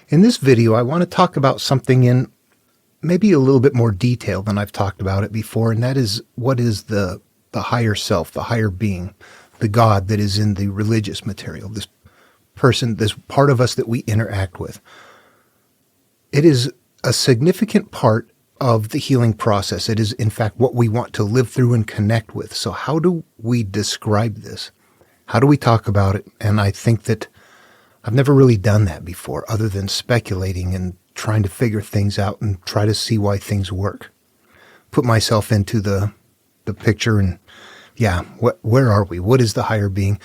In this video, I want to talk about something in maybe a little bit more detail than I've talked about it before, and that is what is the higher self, the higher being, the God that is in the religious material, this person, this part of us that we interact with. It is a significant part of the healing process. It is, in fact, what we want to live through and connect with. So how do we describe this? How do we talk about it? And I think that I've never really done that before, other than speculating and trying to figure things out and try to see why things work. Put myself into the picture and, where are we? What is the higher being?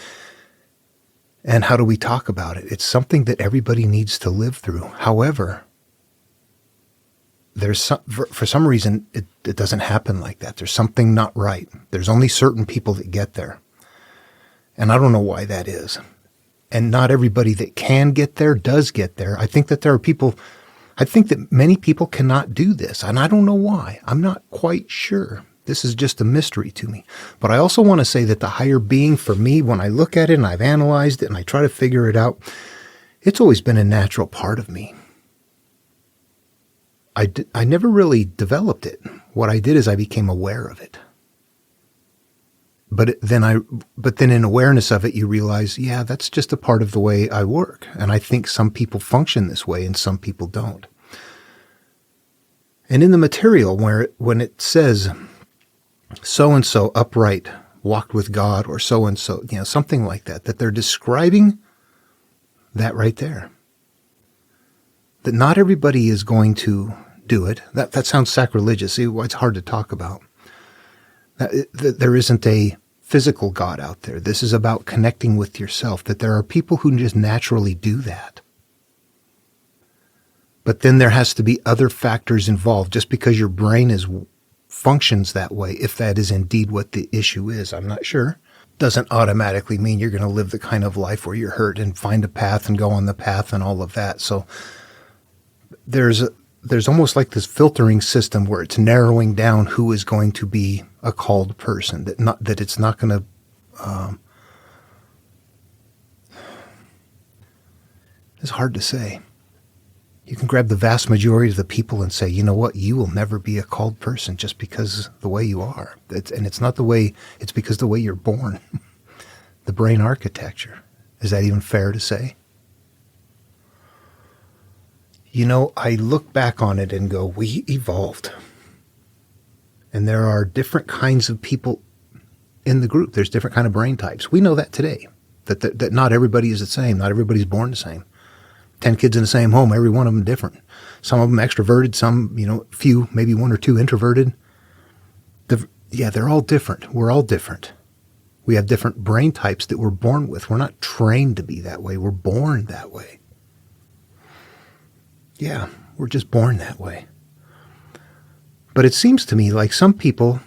And how do we talk about it? It's something that everybody needs to live through. However, for some reason, it doesn't happen like that. There's something not right. There's only certain people that get there. And I don't know why that is. And not everybody that can get there does get there. I think that many people cannot do this. And I don't know why. I'm not quite sure. This is just a mystery to me. But I also want to say that the higher being, for me, when I look at it and I've analyzed it and I try to figure it out, it's always been a natural part of me. I never really developed it. What I did is I became aware of it. But then in awareness of it, you realize, that's just a part of the way I work. And I think some people function this way and some people don't. And in the material, when it says so-and-so upright walked with God, or so-and-so, something like that they're describing that right there. That not everybody is going to do it. That sounds sacrilegious. See, it's hard to talk about. That there isn't a physical God out there. This is about connecting with yourself, that there are people who just naturally do that. But then there has to be other factors involved. Just because your brain functions that way, if that is indeed what the issue is, I'm not sure, doesn't automatically mean you're going to live the kind of life where you're hurt and find a path and go on the path and all of that. So there's almost like this filtering system where it's narrowing down who is going to be a called person, that it's not going to, it's hard to say. You can grab the vast majority of the people and say, you know what, you will never be a called person just because the way you are. It's not the way, it's because the way you're born. The brain architecture. Is that even fair to say? I look back on it and go, we evolved. And there are different kinds of people in the group. There's different kind of brain types. We know that today, that not everybody is the same. Not everybody's born the same. 10 kids in the same home, every one of them different. Some of them extroverted, some, few, maybe one or two introverted. They're all different. We're all different. We have different brain types that we're born with. We're not trained to be that way. We're born that way. Yeah, we're just born that way. But it seems to me like some people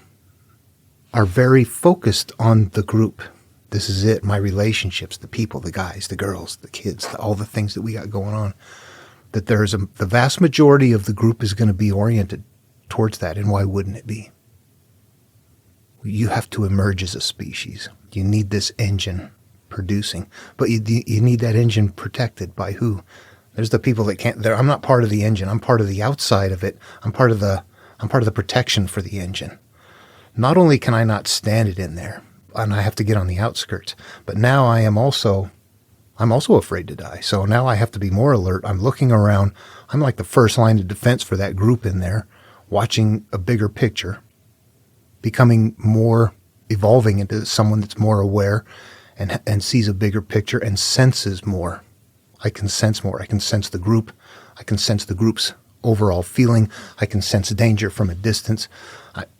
are very focused on the group. This is it, my relationships, the people, the guys, the girls, the kids, all the things that we got going on. That the vast majority of the group is going to be oriented towards that. And why wouldn't it be? You have to emerge as a species. You need this engine producing. But you need that engine protected by who? There's the people that can't. I'm not part of the engine. I'm part of the outside of it. I'm part of the protection for the engine. Not only can I not stand it in there, and I have to get on the outskirts, but now I'm also afraid to die. So now I have to be more alert. I'm looking around. I'm like the first line of defense for that group in there, watching a bigger picture, becoming more, evolving into someone that's more aware and sees a bigger picture and senses more. I can sense more. I can sense the group. I can sense the group's overall feeling. I can sense danger from a distance.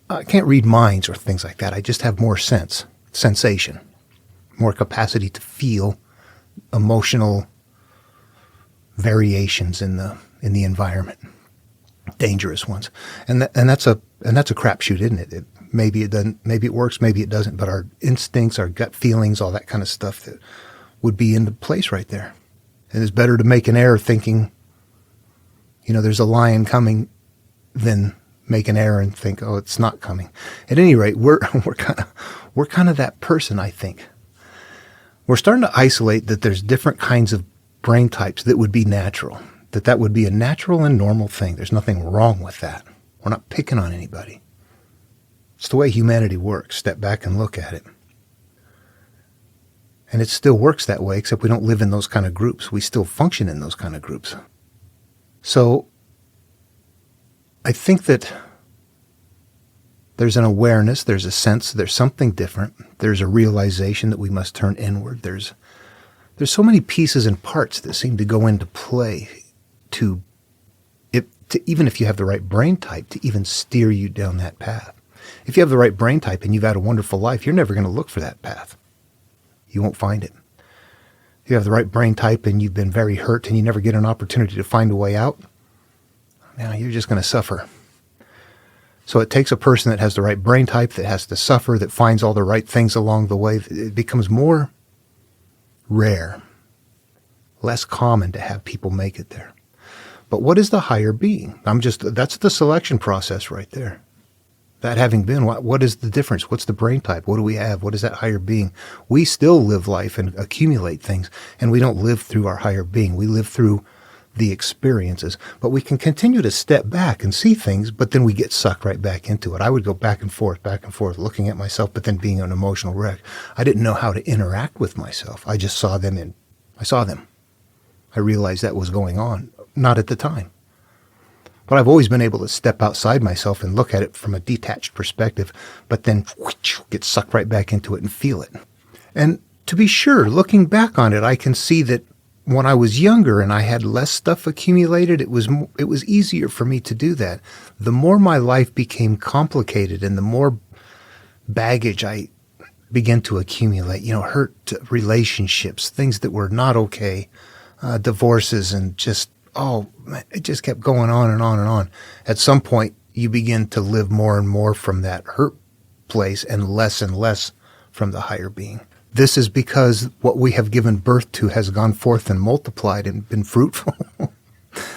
I can't read minds or things like that. I just have more sensation, more capacity to feel emotional variations in the environment, dangerous ones. And that's a crapshoot, isn't it? Maybe it doesn't. Maybe it works. Maybe it doesn't. But our instincts, our gut feelings, all that kind of stuff that would be into place right there. And it's better to make an error thinking, there's a lion coming than make an error and think, oh, it's not coming. At any rate, we're kind of that person, I think. We're starting to isolate that there's different kinds of brain types that would be natural. that would be a natural and normal thing. There's nothing wrong with that. We're not picking on anybody. It's the way humanity works. Step back and look at it. And it still works that way, except we don't live in those kind of groups. We still function in those kind of groups. So I think that there's an awareness, there's a sense, there's something different. There's a realization that we must turn inward. There's so many pieces and parts that seem to go into play to even if you have the right brain type, to even steer you down that path. If you have the right brain type and you've had a wonderful life, you're never going to look for that path. You won't find it. If you have the right brain type and you've been very hurt and you never get an opportunity to find a way out, now you're just going to suffer. So it takes a person that has the right brain type, that has to suffer, that finds all the right things along the way. It becomes more rare, less common to have people make it there. But what is the higher being? That's the selection process right there. That having been, what is the difference? What's the brain type? What do we have? What is that higher being? We still live life and accumulate things, and we don't live through our higher being. We live through the experiences. But we can continue to step back and see things, but then we get sucked right back into it. I would go back and forth, looking at myself, but then being an emotional wreck. I didn't know how to interact with myself. I just saw them I realized that was going on. Not at the time. But I've always been able to step outside myself and look at it from a detached perspective, but then get sucked right back into it and feel it. And to be sure, looking back on it, I can see that when I was younger and I had less stuff accumulated, it was easier for me to do that. The more my life became complicated and the more baggage I began to accumulate, hurt relationships, things that were not okay, divorces, and it just kept going on and on and on. At some point, you begin to live more and more from that hurt place and less from the higher being. This is because what we have given birth to has gone forth and multiplied and been fruitful.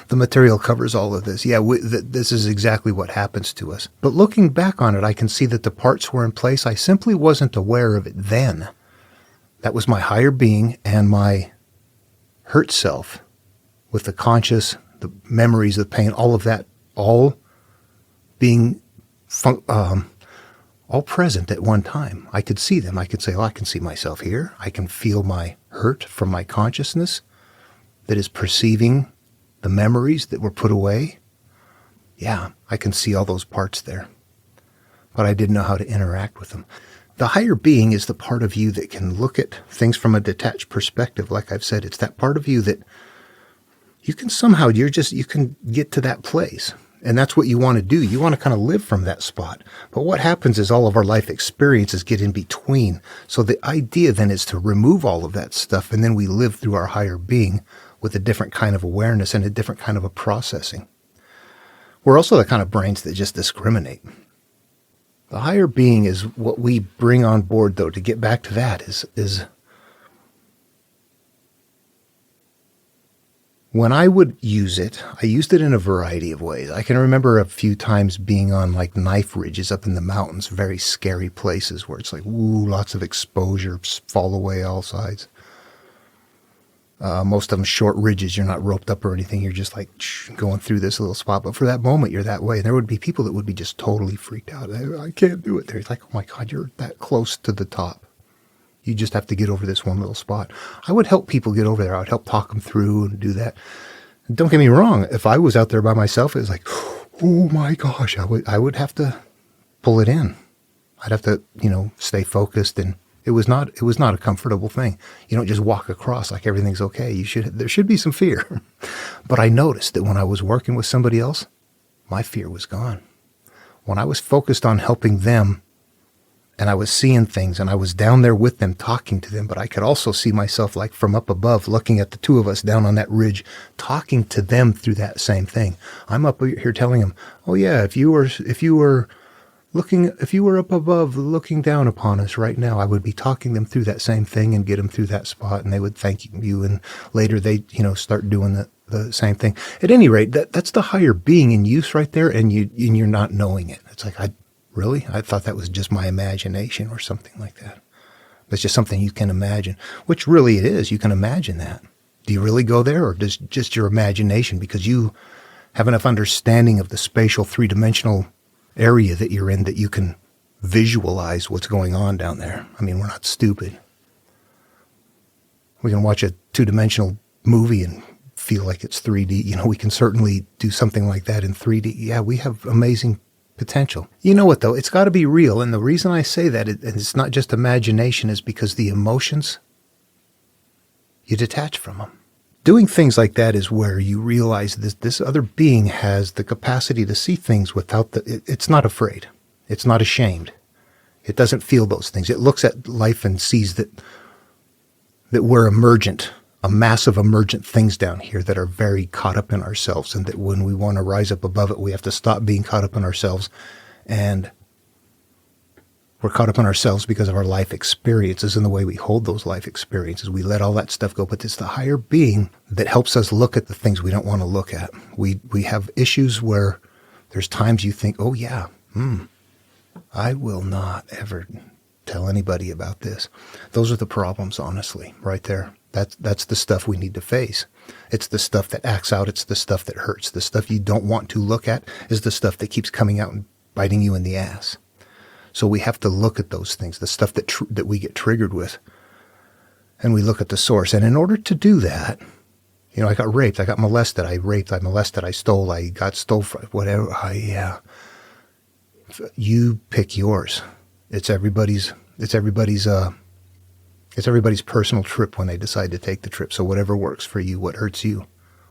The material covers all of this. Yeah, this is exactly what happens to us. But looking back on it, I can see that the parts were in place. I simply wasn't aware of it then. That was my higher being and my hurt self, with the conscious, the memories, the pain, all of that, all being all present at one time. I could see them. I could say, I can see myself here. I can feel my hurt from my consciousness that is perceiving the memories that were put away. Yeah, I can see all those parts there. But I didn't know how to interact with them. The higher being is the part of you that can look at things from a detached perspective. Like I've said, it's that part of you that you can somehow, you can get to that place. And that's what you want to do. You want to kind of live from that spot. But what happens is all of our life experiences get in between. So the idea then is to remove all of that stuff, and then we live through our higher being with a different kind of awareness and a different kind of a processing. We're also the kind of brains that just discriminate. The higher being is what we bring on board, though, to get back to that, is when I would use it, I used it in a variety of ways. I can remember a few times being on like knife ridges up in the mountains, very scary places where it's like, lots of exposure, fall away all sides. Most of them short ridges. You're not roped up or anything. You're just like going through this little spot. But for that moment, you're that way. And there would be people that would be just totally freaked out. I can't do it. They're like, oh my God, you're that close to the top. You just have to get over this one little spot. I would help people get over there. I would help talk them through and do that. Don't get me wrong. If I was out there by myself, it was like, oh my gosh, I would have to pull it in. I'd have to, stay focused, and it was not a comfortable thing. You don't just walk across like everything's okay. There should be some fear. But I noticed that when I was working with somebody else, my fear was gone. When I was focused on helping them, and I was seeing things, and I was down there with them, talking to them, but I could also see myself like from up above, looking at the two of us down on that ridge, talking to them through that same thing. I'm up here telling them, oh yeah, if you were up above looking down upon us right now, I would be talking them through that same thing and get them through that spot, and they would thank you, and later they, start doing the same thing. At any rate, that's the higher being in use right there, and you're not knowing it. It's like, Really? I thought that was just my imagination or something like that. It's just something you can imagine, which really it is. You can imagine that. Do you really go there, or does just your imagination, because you have enough understanding of the spatial three-dimensional area that you're in that you can visualize what's going on down there? I mean, we're not stupid. We can watch a two-dimensional movie and feel like it's 3D. You know, we can certainly do something like that in 3D. Yeah, we have amazing potential. You know what, though? It's got to be real. And the reason I say that, and it's not just imagination, is because the emotions, you detach from them. Doing things like that is where you realize this other being has the capacity to see things without it's not afraid. It's not ashamed. It doesn't feel those things. It looks at life and sees that we're emergent, a mass of emergent things down here that are very caught up in ourselves, and that when we want to rise up above it, we have to stop being caught up in ourselves. And we're caught up in ourselves because of our life experiences and the way we hold those life experiences. We let all that stuff go, but it's the higher being that helps us look at the things we don't want to look at. We have issues where there's times you think, oh yeah, I will not ever tell anybody about this. Those are the problems, honestly, right there. That's the stuff we need to face. It's the stuff that acts out. It's the stuff that hurts. The stuff you don't want to look at is the stuff that keeps coming out and biting you in the ass. So we have to look at those things, the stuff that we get triggered with, and we look at the source. And in order to do that, you know, I got raped, I got molested, I molested, I stole, I got stole from, whatever. You pick yours. It's everybody's personal trip when they decide to take the trip. So whatever works for you, what hurts you,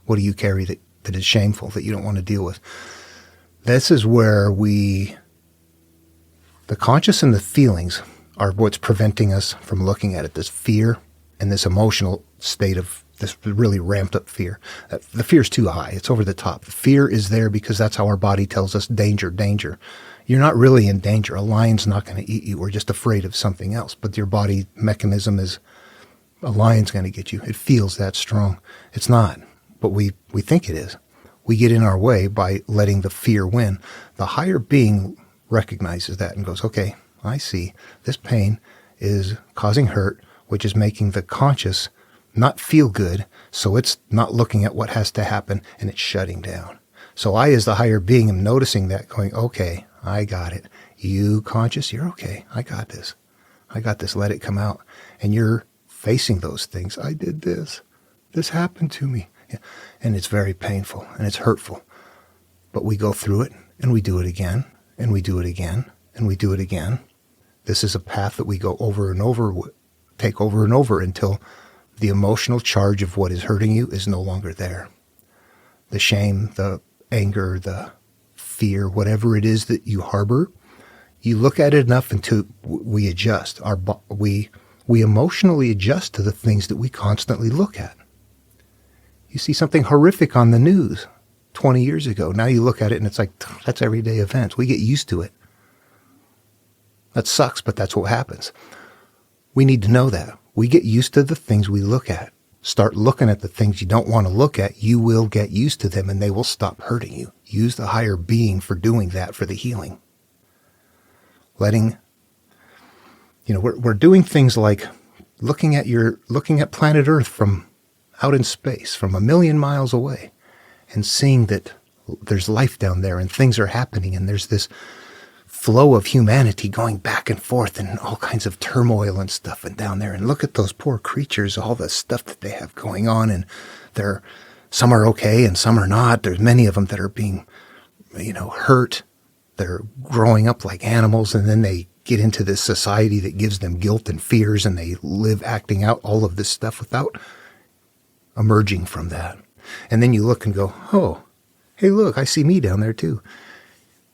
what do you carry that is shameful, that you don't want to deal with? This is where the conscious and the feelings are what's preventing us from looking at it. This fear and this emotional state of this really ramped up fear. The fear's too high. It's over the top. The fear is there because that's how our body tells us danger, danger. You're not really in danger. A lion's not going to eat you. We're just afraid of something else. But your body mechanism is a lion's going to get you. It feels that strong. It's not, but we think it is. We get in our way by letting the fear win. The higher being recognizes that and goes, okay, I see. This pain is causing hurt, which is making the conscious not feel good, so it's not looking at what has to happen, and it's shutting down. So I, as the higher being, am noticing that, going, okay, I got it. You conscious, you're okay. I got this. I got this. Let it come out. And you're facing those things. I did this. This happened to me. Yeah. And it's very painful, and it's hurtful. But we go through it, and we do it again. And we do it again, and we do it again. This is a path that we go over and over, take over and over until the emotional charge of what is hurting you is no longer there. The shame, the anger, the fear, whatever it is that you harbor, you look at it enough until we adjust. We emotionally adjust to the things that we constantly look at. You see something horrific on the news 20 years ago. Now you look at it and it's like, that's everyday events. We get used to it. That sucks, but that's what happens. We need to know that. We get used to the things we look at. Start looking at the things you don't want to look at. You will get used to them and they will stop hurting you. Use the higher being for doing that, for the healing. We're doing things like looking at planet Earth from out in space, from 1,000,000 miles away, and seeing that there's life down there and things are happening and there's this flow of humanity going back and forth and all kinds of turmoil and stuff and down there. And look at those poor creatures, all the stuff that they have going on, and some are okay and some are not. There's many of them that are being, hurt. They're growing up like animals, and then they get into this society that gives them guilt and fears, and they live acting out all of this stuff without emerging from that. And then you look and go, oh, hey, look, I see me down there too.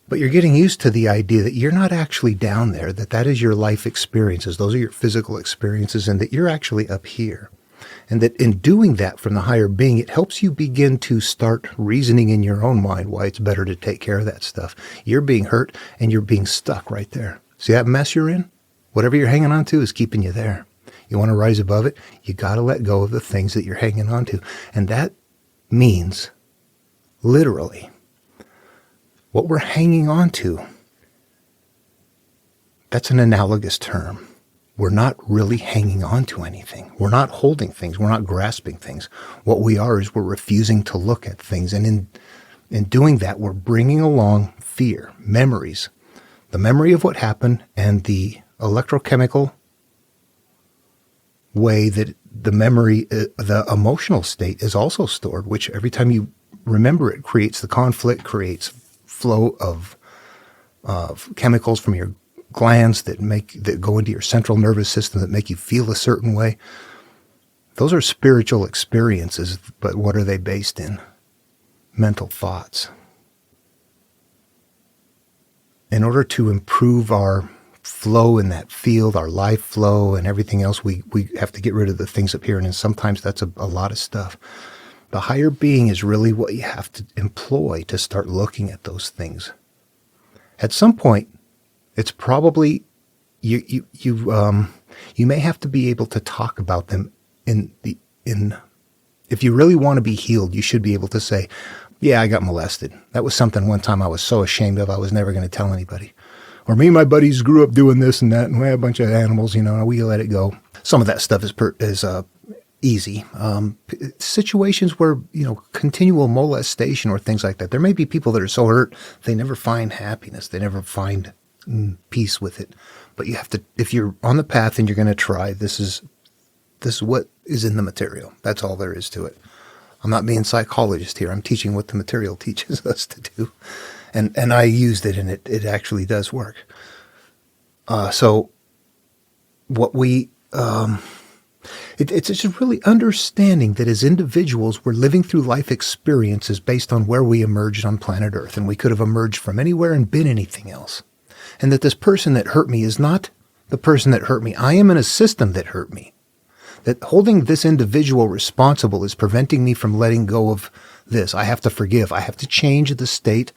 But you're getting used to the idea that you're not actually down there, that is your life experiences. Those are your physical experiences, and that you're actually up here. And that in doing that from the higher being, it helps you begin to start reasoning in your own mind why it's better to take care of that stuff. You're being hurt and you're being stuck right there. See that mess you're in? Whatever you're hanging on to is keeping you there. You want to rise above it? You got to let go of the things that you're hanging on to. And that means, literally, what we're hanging on to, that's an analogous term. we're not really hanging on to anything. We're not holding things. We're not grasping things. What we are is we're refusing to look at things. And in doing that, we're bringing along fear, memories, the memory of what happened and the electrochemical way that the memory, the emotional state is also stored, which every time you remember it creates the conflict, creates flow of chemicals from your glands that go into your central nervous system that make you feel a certain way. Those are spiritual experiences, but what are they based in? Mental thoughts. In order to improve our flow in that field, our life flow and everything else, we have to get rid of the things up here. And sometimes that's a lot of stuff. The higher being is really what you have to employ to start looking at those things. At some point, it's probably you may have to be able to talk about them if you really want to be healed, you should be able to say, yeah, I got molested. That was something one time I was so ashamed of, I was never going to tell anybody. Or me and my buddies grew up doing this and that, and we had a bunch of animals, we let it go. Some of that stuff is easy. Situations where, continual molestation or things like that. There may be people that are so hurt, they never find happiness. They never find peace with it. But you have to, if you're on the path and you're going to try, this is what is in the material. That's all there is to it. I'm not being psychologist here. I'm teaching what the material teaches us to do. And I used it, and it actually does work. So what it's just really understanding that as individuals, we're living through life experiences based on where we emerged on planet Earth. And we could have emerged from anywhere and been anything else. And that this person that hurt me is not the person that hurt me. I am in a system that hurt me. That holding this individual responsible is preventing me from letting go of this. I have to forgive. I have to change the state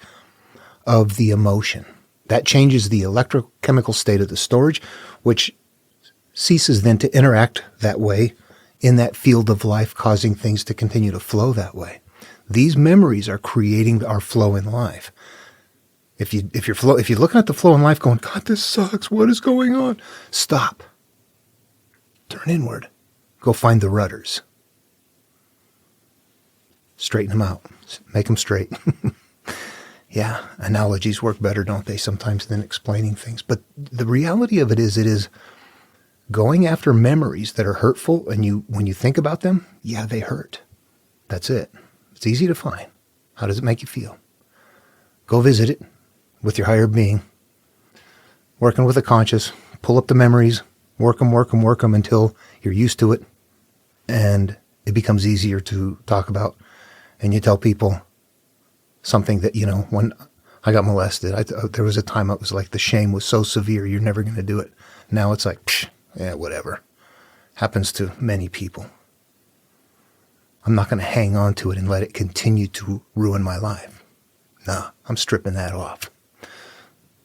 of the emotion. That changes the electrochemical state of the storage, which ceases then to interact that way in that field of life, causing things to continue to flow that way. These memories are creating our flow in life. If you're looking at the flow in life going, God, this sucks. What is going on? Stop. Turn inward. Go find the rudders. Straighten them out. Make them straight. Yeah, analogies work better, don't they, sometimes than explaining things. But the reality of it is going after memories that are hurtful, and when you think about them, yeah, they hurt. That's it. It's easy to find. How does it make you feel? Go visit it with your higher being, working with the conscious, pull up the memories, work them until you're used to it, and it becomes easier to talk about. And you tell people something that, when I got molested, there was a time it was like the shame was so severe, you're never going to do it. Now it's like, yeah, whatever. Happens to many people. I'm not going to hang on to it and let it continue to ruin my life. No, I'm stripping that off.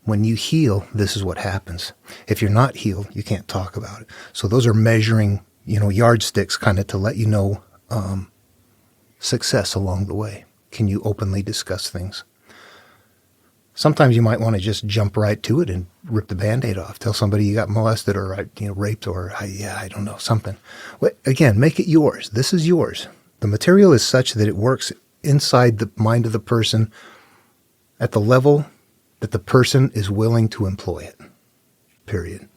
When you heal, this is what happens. If you're not healed, you can't talk about it. So those are measuring, yardsticks kind of to let you know success along the way. Can you openly discuss things? Sometimes you might want to just jump right to it and rip the Band-Aid off. Tell somebody you got molested or raped or, I don't know, something. Again, make it yours. This is yours. The material is such that it works inside the mind of the person at the level that the person is willing to employ it. Period.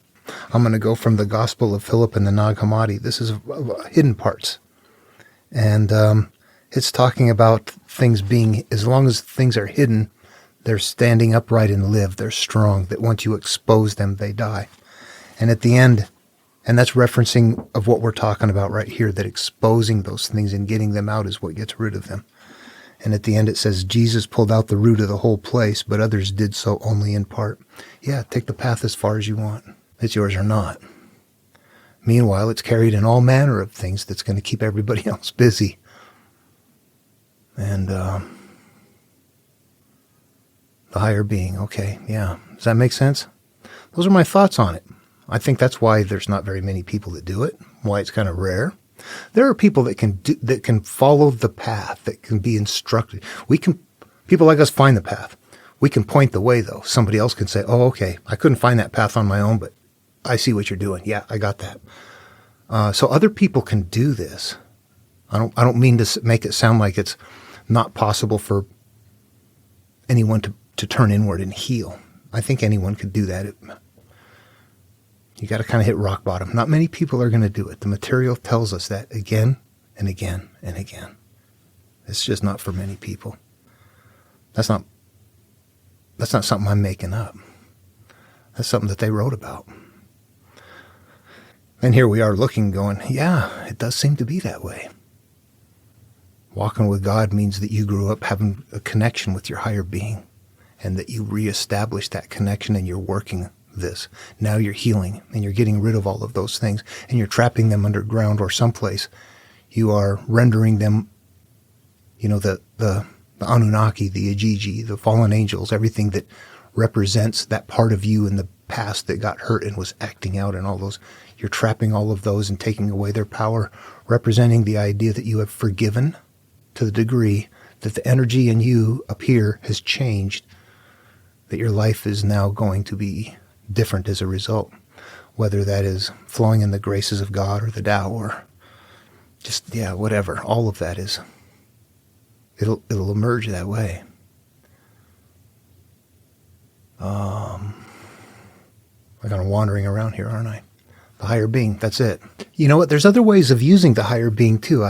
I'm going to go from the Gospel of Philip and the Nag Hammadi. This is hidden parts. And it's talking about things being, as long as things are hidden, they're standing upright and live. They're strong. That once you expose them, they die. And at the end, and that's referencing of what we're talking about right here, that exposing those things and getting them out is what gets rid of them. And at the end it says, Jesus pulled out the root of the whole place, but others did so only in part. Yeah, take the path as far as you want. It's yours or not. Meanwhile, it's carried in all manner of things that's going to keep everybody else busy. And the higher being, okay, yeah. Does that make sense? Those are my thoughts on it. I think that's why there's not very many people that do it, why it's kind of rare. There are people that can follow the path, that can be instructed. People like us find the path. We can point the way, though. Somebody else can say, oh, okay, I couldn't find that path on my own, but I see what you're doing. Yeah, I got that. So other people can do this. I don't mean to make it sound like it's not possible for anyone to turn inward and heal. I think anyone could do that. You got to kind of hit rock bottom. Not many people are going to do it. The material tells us that again and again and again. It's just not for many people. That's not something I'm making up. That's something that they wrote about. And here we are looking, going, yeah, it does seem to be that way. Walking with God means that you grew up having a connection with your higher being, and that you reestablish that connection, and you're working this. Now you're healing, and you're getting rid of all of those things, and you're trapping them underground or someplace. You are rendering them, the Anunnaki, the Ajiji, the fallen angels, everything that represents that part of you in the past that got hurt and was acting out, and all those. You're trapping all of those and taking away their power, representing the idea that you have forgiven to the degree that the energy in you up here has changed, that your life is now going to be different as a result, whether that is flowing in the graces of God or the Tao or just, whatever. All of that is, it'll emerge that way. I'm kind of wandering around here, aren't I? The higher being, that's it. You know what? There's other ways of using the higher being too.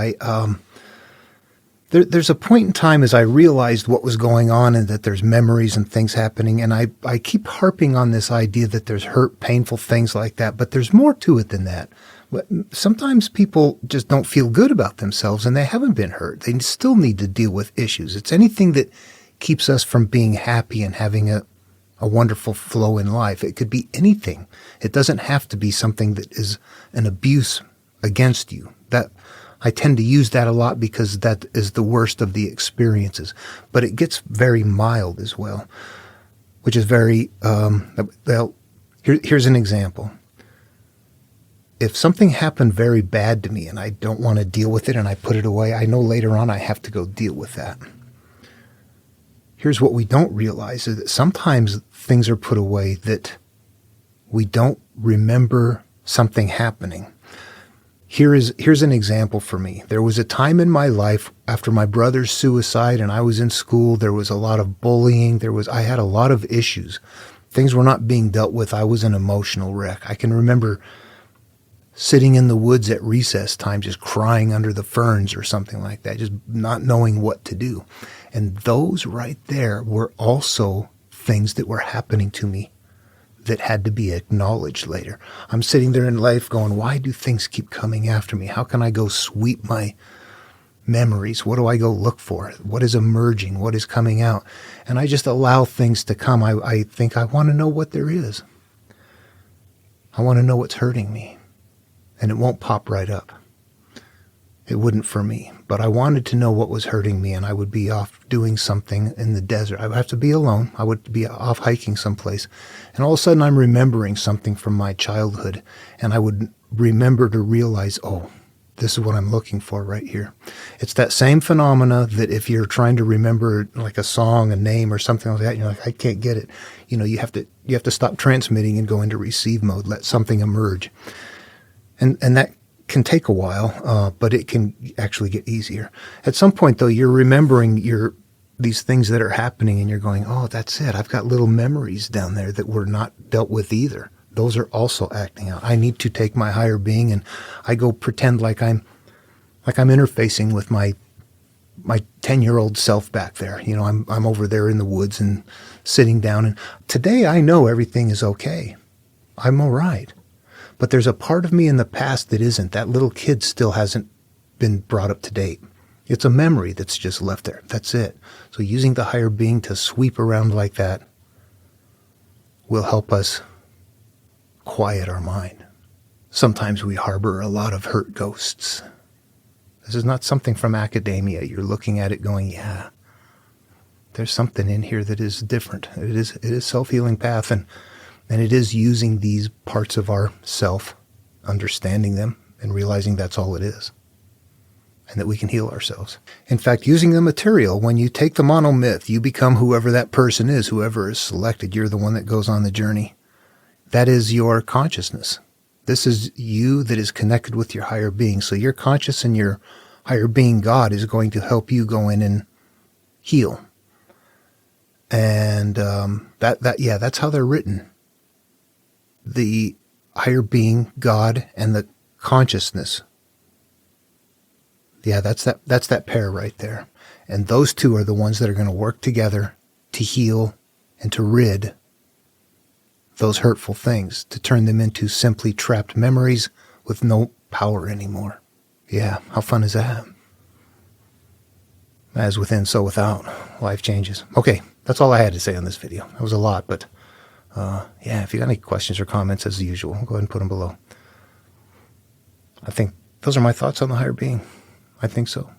There's a point in time as I realized what was going on and that there's memories and things happening, and I keep harping on this idea that there's hurt, painful things like that, but there's more to it than that. Sometimes people just don't feel good about themselves and they haven't been hurt. They still need to deal with issues. It's anything that keeps us from being happy and having a wonderful flow in life. It could be anything. It doesn't have to be something that is an abuse against you. That I tend to use that a lot because that is the worst of the experiences. But it gets very mild as well, which is very, here's an example. If something happened very bad to me and I don't want to deal with it and I put it away, I know later on I have to go deal with that. Here's what we don't realize is that sometimes things are put away that we don't remember something happening. Here's an example for me. There was a time in my life after my brother's suicide and I was in school. There was a lot of bullying. I had a lot of issues. Things were not being dealt with. I was an emotional wreck. I can remember sitting in the woods at recess time, just crying under the ferns or something like that, just not knowing what to do. And those right there were also things that were happening to me that had to be acknowledged later. I'm sitting there in life going, why do things keep coming after me? How can I go sweep my memories? What do I go look for? What is emerging? What is coming out? And I just allow things to come. I think I want to know what there is. I want to know what's hurting me. And it won't pop right up. It wouldn't for me. But I wanted to know what was hurting me, and I would be off doing something in the desert. I would have to be alone. I would be off hiking someplace. And all of a sudden I'm remembering something from my childhood, and I would remember to realize, oh, this is what I'm looking for right here. It's that same phenomena that if you're trying to remember like a song, a name, or something like that, and you're like, I can't get it. You have to stop transmitting and go into receive mode, let something emerge. And that can take a while, but it can actually get easier. At some point, though, you're remembering these things that are happening, and you're going, oh, that's it. I've got little memories down there that were not dealt with either. Those are also acting out. I need to take my higher being, and I go pretend like I'm interfacing with my 10-year-old self back there. I'm over there in the woods and sitting down, and today I know everything is okay. I'm all right. But there's a part of me in the past that isn't. That little kid still hasn't been brought up to date. It's a memory that's just left there. That's it. So using the higher being to sweep around like that will help us quiet our mind. Sometimes we harbor a lot of hurt ghosts. This is not something from academia. You're looking at it going, yeah, there's something in here that is different. It is self-healing path, and it is using these parts of our self, understanding them, and realizing that's all it is, and that we can heal ourselves. In fact, using the material, when you take the monomyth, you become whoever that person is, whoever is selected. You're the one that goes on the journey. that is your consciousness. This is you that is connected with your higher being. So your conscious and your higher being, God, is going to help you go in and heal. And that's how they're written. The higher being, God, and the consciousness. Yeah, that's that pair right there. And those two are the ones that are going to work together to heal and to rid those hurtful things, to turn them into simply trapped memories with no power anymore. Yeah, how fun is that? As within, so without. Life changes. Okay, that's all I had to say on this video. That was a lot, but yeah, if you got any questions or comments, as usual, go ahead and put them below. I think those are my thoughts on the higher being. I think so.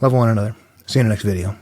Love one another. See you in the next video.